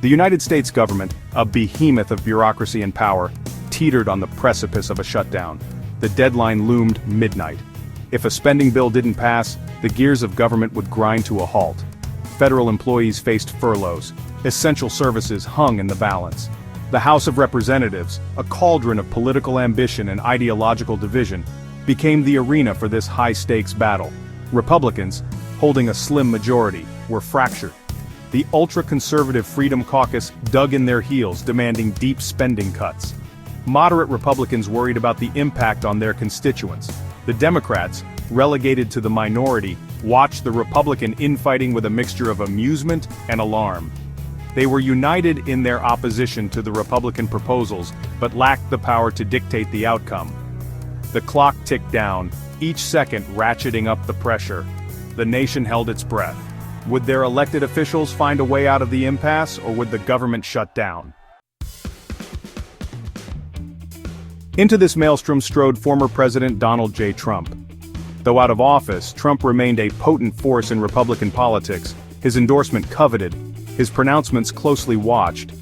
The United States government, a behemoth of bureaucracy and power, teetered on the precipice of a shutdown. The deadline loomed midnight. If a spending bill didn't pass, the gears of government would grind to a halt. Federal employees faced furloughs. Essential services hung in the balance. The House of Representatives, a cauldron of political ambition and ideological division, became the arena for this high-stakes battle. Republicans, holding a slim majority, were fractured. The ultra-conservative Freedom Caucus dug in their heels, demanding deep spending cuts. Moderate Republicans worried about the impact on their constituents. The Democrats, relegated to the minority, watched the Republican infighting with a mixture of amusement and alarm. They were united in their opposition to the Republican proposals, but lacked the power to dictate the outcome. The clock ticked down, each second ratcheting up the pressure. The nation held its breath. Would their elected officials find a way out of the impasse, or would the government shut down? Into this maelstrom strode former President Donald J. Trump. Though out of office, Trump remained a potent force in Republican politics, his endorsement coveted, his pronouncements closely watched.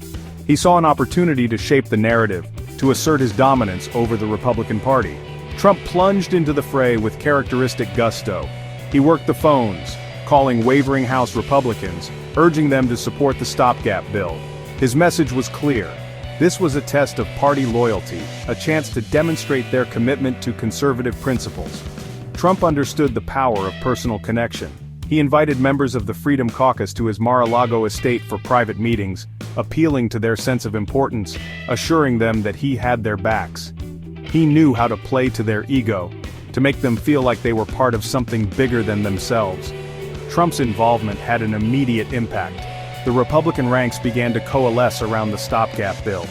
He saw an opportunity to shape the narrative, to assert his dominance over the Republican Party. Trump plunged into the fray with characteristic gusto. He worked the phones, calling wavering House Republicans, urging them to support the stopgap bill. His message was clear. This was a test of party loyalty, a chance to demonstrate their commitment to conservative principles. Trump understood the power of personal connection. He invited members of the Freedom Caucus to his Mar-a-Lago estate for private meetings, appealing to their sense of importance, assuring them that he had their backs. He knew how to play to their ego, to make them feel like they were part of something bigger than themselves. Trump's involvement had an immediate impact. The Republican ranks began to coalesce around the stopgap bill.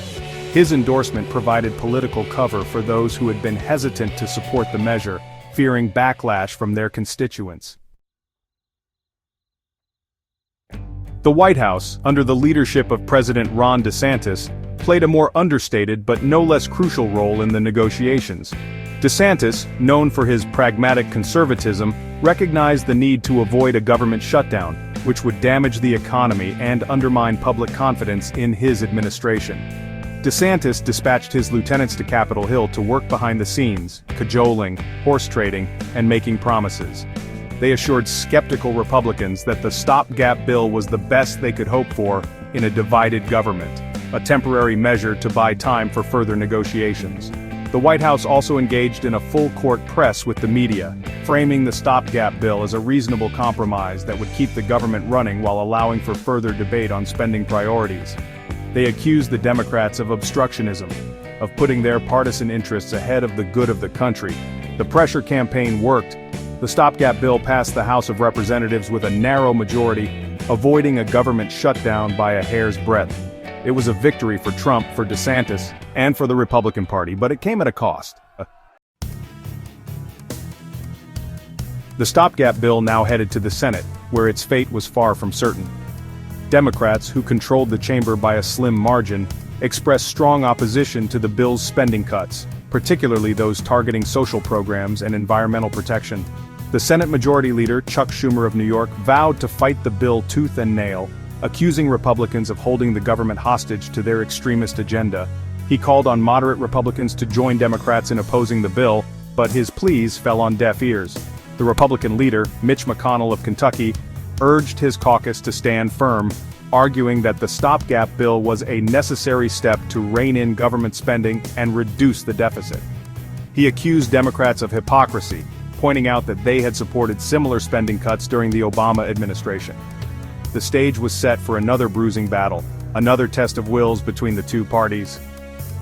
His endorsement provided political cover for those who had been hesitant to support the measure, fearing backlash from their constituents. The White House, under the leadership of President Ron DeSantis, played a more understated but no less crucial role in the negotiations. DeSantis, known for his pragmatic conservatism, recognized the need to avoid a government shutdown, which would damage the economy and undermine public confidence in his administration. DeSantis dispatched his lieutenants to Capitol Hill to work behind the scenes, cajoling, horse trading, and making promises. They assured skeptical Republicans that the stopgap bill was the best they could hope for in a divided government, a temporary measure to buy time for further negotiations. The White House also engaged in a full-court press with the media, framing the stopgap bill as a reasonable compromise that would keep the government running while allowing for further debate on spending priorities. They accused the Democrats of obstructionism, of putting their partisan interests ahead of the good of the country. The pressure campaign worked. The stopgap bill passed the House of Representatives with a narrow majority, avoiding a government shutdown by a hair's breadth. It was a victory for Trump, for DeSantis, and for the Republican Party, but it came at a cost. The stopgap bill now headed to the Senate, where its fate was far from certain. Democrats, who controlled the chamber by a slim margin, expressed strong opposition to the bill's spending cuts, particularly those targeting social programs and environmental protection. The Senate Majority Leader, Chuck Schumer of New York, vowed to fight the bill tooth and nail, accusing Republicans of holding the government hostage to their extremist agenda. He called on moderate Republicans to join Democrats in opposing the bill, but his pleas fell on deaf ears. The Republican leader, Mitch McConnell of Kentucky, urged his caucus to stand firm, arguing that the stopgap bill was a necessary step to rein in government spending and reduce the deficit. He accused Democrats of hypocrisy, pointing out that they had supported similar spending cuts during the Obama administration. The stage was set for another bruising battle, another test of wills between the two parties.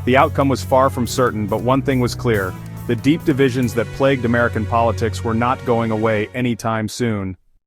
The outcome was far from certain, but one thing was clear: the deep divisions that plagued American politics were not going away anytime soon.